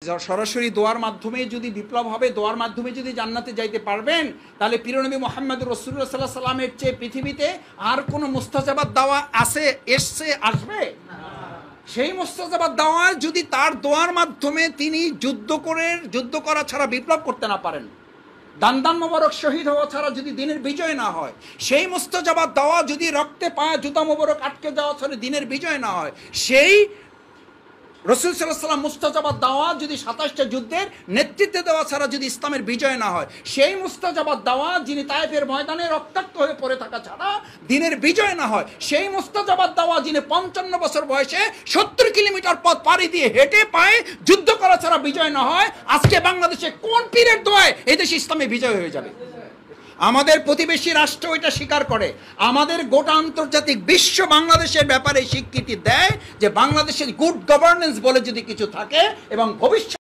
সরাসরি দোয়ার মাধ্যমে যদি বিপ্লব হবে, দোয়ার মাধ্যমে যদি জান্নাতে যাইতে পারবেন, তাহলে প্রিয়নবী মুহাম্মদ রাসূলুল্লাহ সাল্লাল্লাহু আলাইহি সাল্লামের চেয়ে পৃথিবীতে আর কোনো মুস্তাজাবাত দাওয়া আছে, আসবে? সেই মুস্তাজাবাত দাওয়া যদি তার দোয়ার মাধ্যমে তিনি যুদ্ধ করা ছাড়া বিপ্লব করতে না পারেন, দান মোবারক শহীদ হওয়া ছাড়া যদি দিনের বিজয় না হয়, সেই মুস্তাজাবাত দাওয়া যদি রক্তে পায়া জুতা মোবারক আটকে যাওয়া ছাড়া দিনের বিজয় না হয়, সেই রাসূল সাল্লাল্লাহু আলাইহি ওয়াসাল্লাম মুস্তাজাবাত দাওয়া যদি ২৭টা যুদ্ধের নেতৃত্বে দেওয়া ছাড়া যদি ইসলামের বিজয় না হয়, সেই মুস্তাজাবাত দাওয়া যিনি তায়েফের ময়দানে রক্তাক্ত হয়ে পড়ে থাকা ছাড়া দিনের বিজয় না হয়, সেই মুস্তাজাবাত দাওয়া যিনি ৫৫ বছর বয়সে ৭০ কিলোমিটার পথ পাড়ি দিয়ে হেঁটে পায়ে যুদ্ধ করা ছাড়া বিজয় না হয়, আজকে বাংলাদেশে কোন পীরের দোয়ায় এই দেশে ইসলামে বিজয় হয়ে যাবে? আমাদের প্রতিবেশী রাষ্ট্র এটা স্বীকার করে, আমাদের গোটা আন্তর্জাতিক বিশ্ব বাংলাদেশের ব্যাপারে স্বীকৃতি দেয় যে বাংলাদেশের গুড গভর্নেন্স বলে যদি কিছু থাকে এবং ভবিষ্যৎ